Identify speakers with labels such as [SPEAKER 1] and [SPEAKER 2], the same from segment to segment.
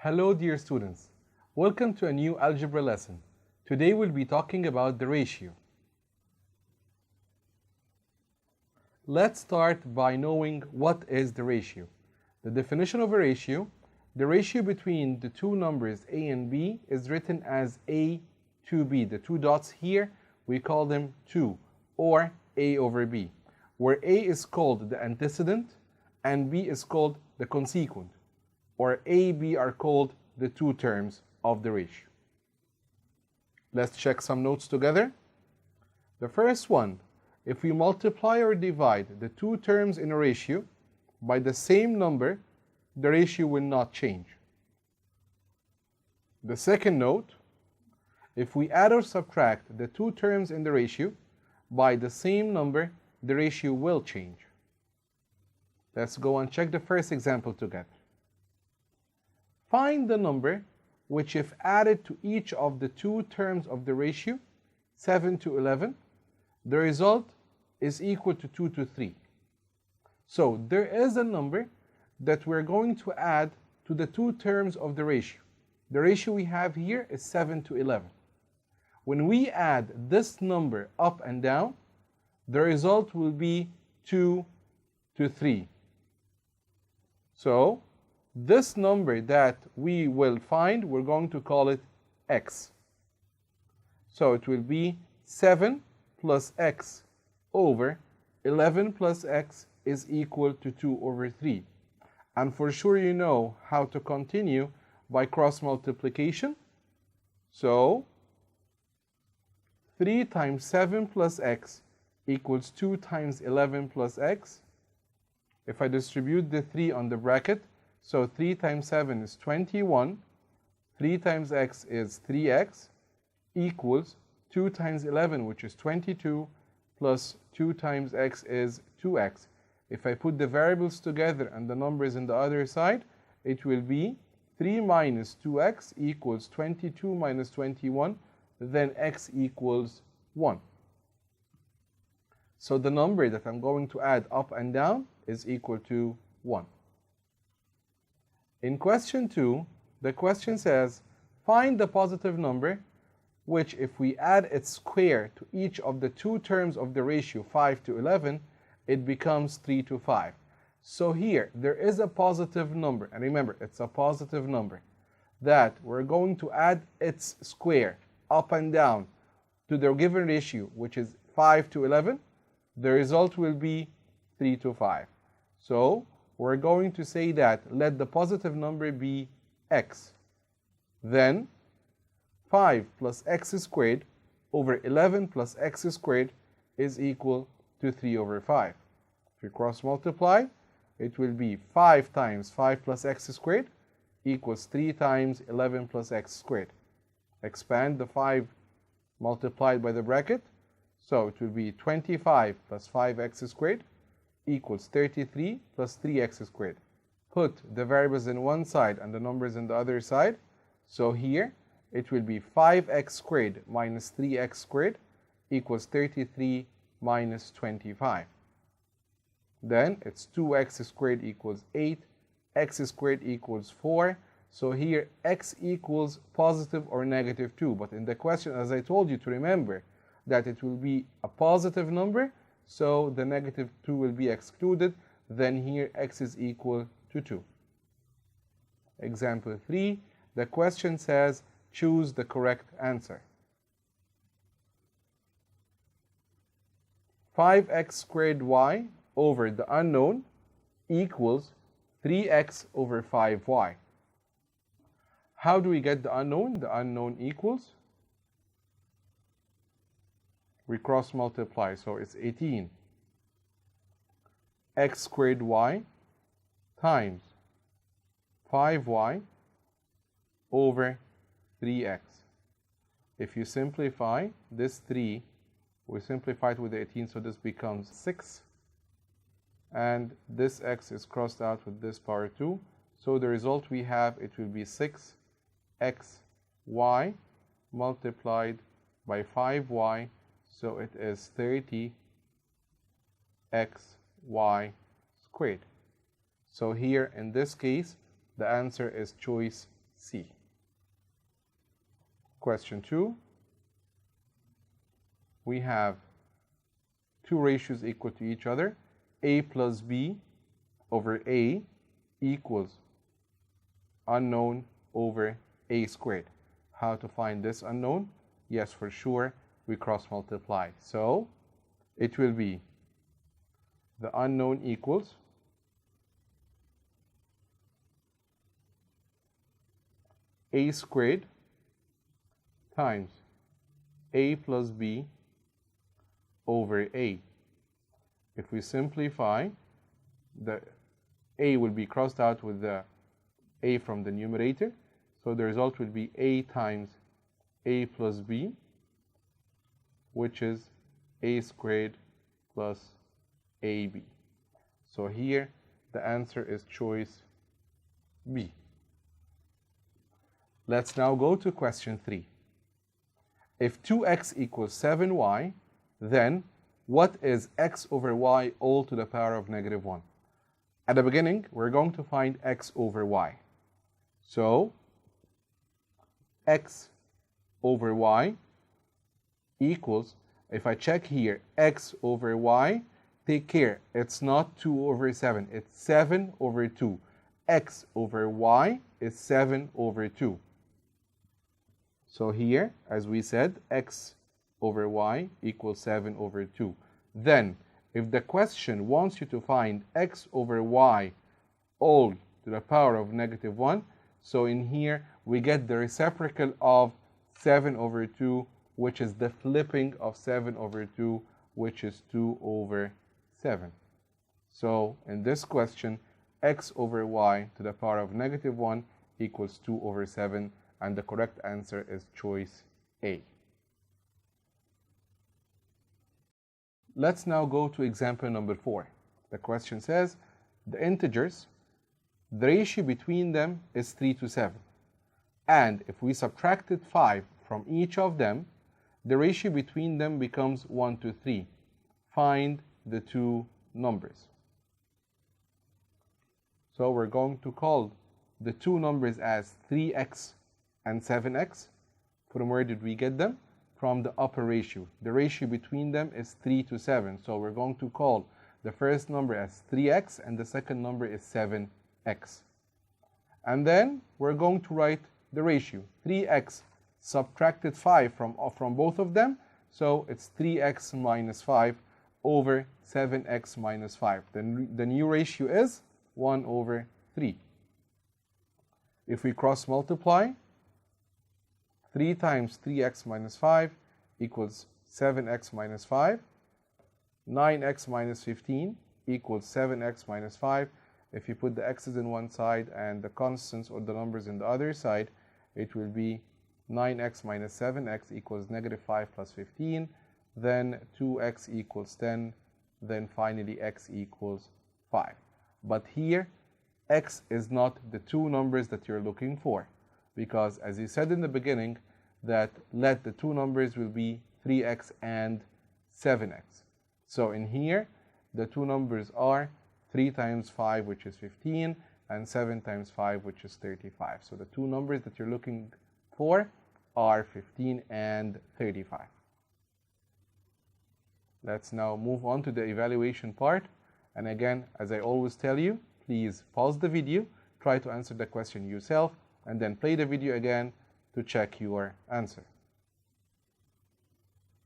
[SPEAKER 1] Hello dear students, welcome to a new algebra lesson. Today we'll be talking about the ratio. Let's start by knowing what is the ratio. The definition of a ratio, the ratio between the two numbers a and b is written as a to b. The two dots here, we call them 2 or a over b, where a is called the antecedent and b is called the consequent, or a, b are called the two terms of the ratio. Let's check some notes together. The first one, if we multiply or divide the two terms in a ratio by the same number, the ratio will not change. The second note, if we add or subtract the two terms in the ratio by the same number, the ratio will change. Let's go and check the first example together. Find the number which, if added to each of the two terms of the ratio, 7 to 11, the result is equal to 2 to 3. So there is a number that we're going to add to the two terms of the ratio. The ratio we have here is 7 to 11. When we add this number up and down, the result will be 2 to 3. So this number that we will find, we're going to call it x. So it will be 7 plus x over 11 plus x is equal to 2 over 3. And for sure you know how to continue by cross multiplication. So 3 times 7 plus x equals 2 times 11 plus x. If I distribute the 3 on the bracket, so 3 times 7 is 21, 3 times x is 3x, equals 2 times 11, which is 22, plus 2 times x is 2x. If I put the variables together and the numbers in the other side, it will be 3 minus 2x equals 22 minus 21, then x equals 1. So the number that I'm going to add up and down is equal to 1. In question 2, the question says, find the positive number which, if we add its square to each of the two terms of the ratio 5 to 11, it becomes 3 to 5. So here, there is a positive number, and remember, it's a positive number, that we're going to add its square up and down to the given ratio, which is 5 to 11. The result will be 3 to 5. So we're going to say that let the positive number be x. Then 5 plus x squared over 11 plus x squared is equal to 3 over 5. If we cross multiply, it will be 5 times 5 plus x squared equals 3 times 11 plus x squared. Expand the 5 multiplied by the bracket, so it will be 25 plus 5x squared equals 33 plus 3x squared. Put the variables in one side and the numbers in the other side. So here it will be 5x squared minus 3x squared equals 33 minus 25. Then it's 2x squared equals 8, x squared equals 4. So here x equals positive or negative 2. But in the question, as I told you to remember, that it will be a positive number, so the negative 2 will be excluded. Then here x is equal to 2. Example 3, the question says, choose the correct answer. 5x squared y over the unknown equals 3x over 5y. How do we get the unknown? The unknown equals, we cross multiply, so it's 18 x squared y times 5y over 3x. If you simplify this 3, we simplify it with 18, so this becomes 6. And this x is crossed out with this power 2. So the result we have, it will be 6xy multiplied by 5y. So it is 30xy squared. So here in this case, the answer is choice C. Question 2. We have two ratios equal to each other. A plus B over A equals unknown over A squared. How to find this unknown? Yes, for sure, we cross multiply. So it will be the unknown equals A squared times A plus B over A. If we simplify, the A will be crossed out with the A from the numerator. So the result will be A times A plus B, which is A squared plus AB. So here the answer is choice B. Let's now go to question 3. If 2x equals 7y, then what is x over y all to the power of negative 1? At the beginning, we're going to find x over y. So x over y equals, if I check here, x over y, take care, it's not 2 over 7, it's 7 over 2. X over y is 7 over 2. So here, as we said, x over y equals 7 over 2. Then, if the question wants you to find x over y all to the power of negative 1, so in here we get the reciprocal of 7 over 2, which is the flipping of 7 over 2, which is 2 over 7. So in this question, x over y to the power of negative 1 equals 2 over 7, and the correct answer is choice A. Let's now go to example number 4. The question says, the integers, the ratio between them is 3 to 7. And if we subtracted 5 from each of them, the ratio between them becomes 1 to 3. Find the two numbers. So we're going to call the two numbers as 3x and 7x. From where did we get them? From the upper ratio. The ratio between them is 3 to 7. So we're going to call the first number as 3x and the second number is 7x. And then we're going to write the ratio. 3x subtracted 5 from both of them. So it's 3x minus 5 over 7x minus 5. Then the new ratio is 1 over 3. If we cross multiply, 3 times 3x minus 5 equals 7x minus 5. 9x minus 15 equals 7x minus 5. If you put the x's in one side and the constants or the numbers in the other side, it will be 9x minus 7x equals negative 5 plus 15. Then 2x equals 10. Then finally x equals 5. But here, x is not the two numbers that you're looking for, because as you said in the beginning, that let the two numbers will be 3x and 7x. So in here, the two numbers are 3 times 5, which is 15, and 7 times 5, which is 35. So the two numbers that you're looking for are 15 and 35. Let's now move on to the evaluation part. And again, as I always tell you, please pause the video, try to answer the question yourself, and then play the video again to check your answer.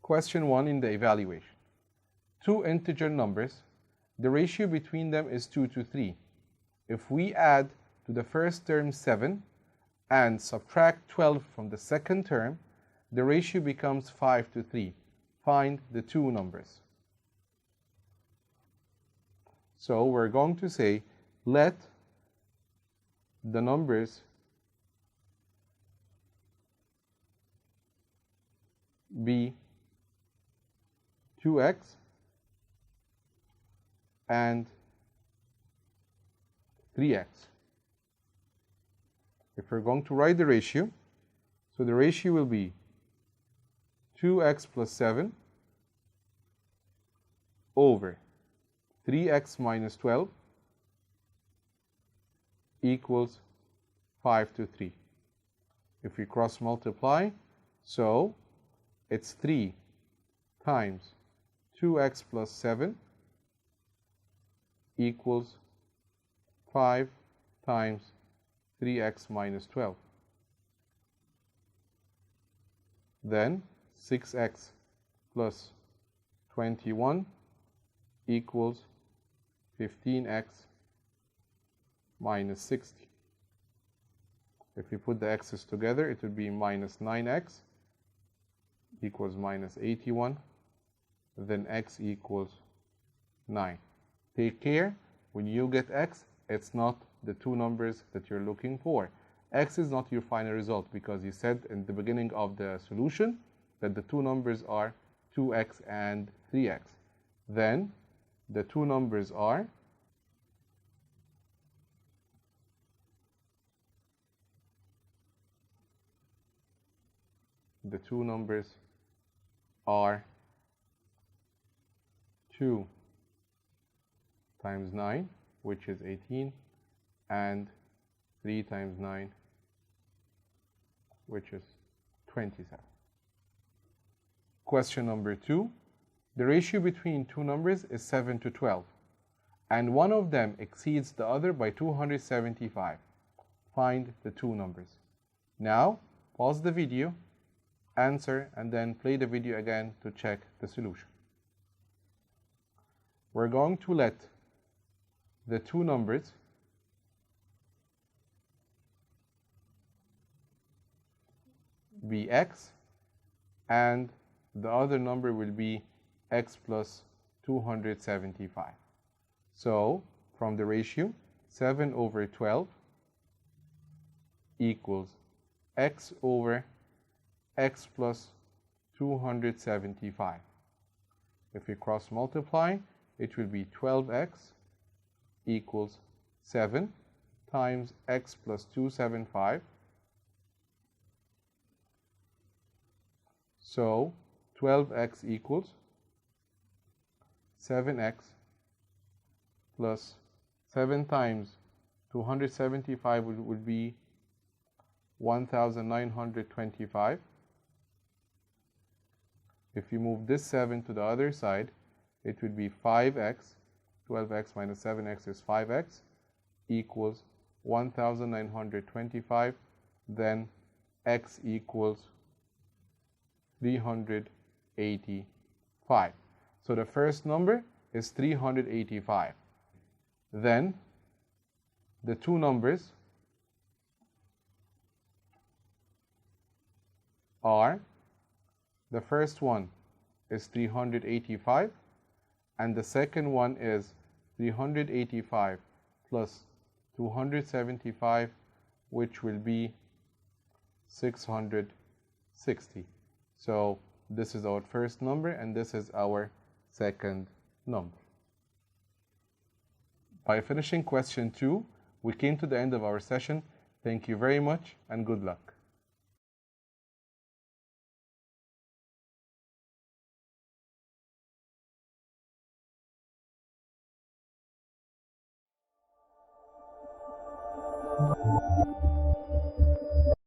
[SPEAKER 1] Question 1 in the evaluation. Two integer numbers, the ratio between them is 2 to 3. If we add to the first term 7 and subtract 12 from the second term, the ratio becomes 5 to 3. Find the two numbers. So we're going to say, let the numbers be 2x and 3x. If we're going to write the ratio, so the ratio will be 2x plus 7 over 3x minus 12 equals 5 to 3. if we cross multiply, so it's 3 times 2x plus 7 equals 5 times 3x minus 12. Then 6x plus 21 equals 15x minus 60. If we put the x's together, it would be minus 9x equals minus 81. Then x equals 9. Take care, when you get x, it's not the two numbers that you're looking for. X is not your final result because you said in the beginning of the solution that the two numbers are 2x and 3x. Then the two numbers are the two numbers are 2 times 9, which is 18, and 3 times 9, which is 27. Question number 2. The ratio between two numbers is 7 to 12, and one of them exceeds the other by 275. Find the two numbers. Now, pause the video, answer, and then play the video again to check the solution. We're going to let the two numbers be x, and the other number will be x plus 275. So, from the ratio, 7 over 12 equals x over x plus 275. If we cross multiply, it will be 12x equals 7 times x plus 275. So 12x equals 7x plus 7 times 275 would be 1925. If you move this 7 to the other side, it would be 5x, 12x minus 7x is 5x, equals 1925, then x equals 385. So the first number is 385. Then the two numbers are, the first one is 385, and the second one is 385 plus 275, which will be 660. So this is our first number, and this is our second number. By finishing question 2, we came to the end of our session. Thank you very much, and good luck.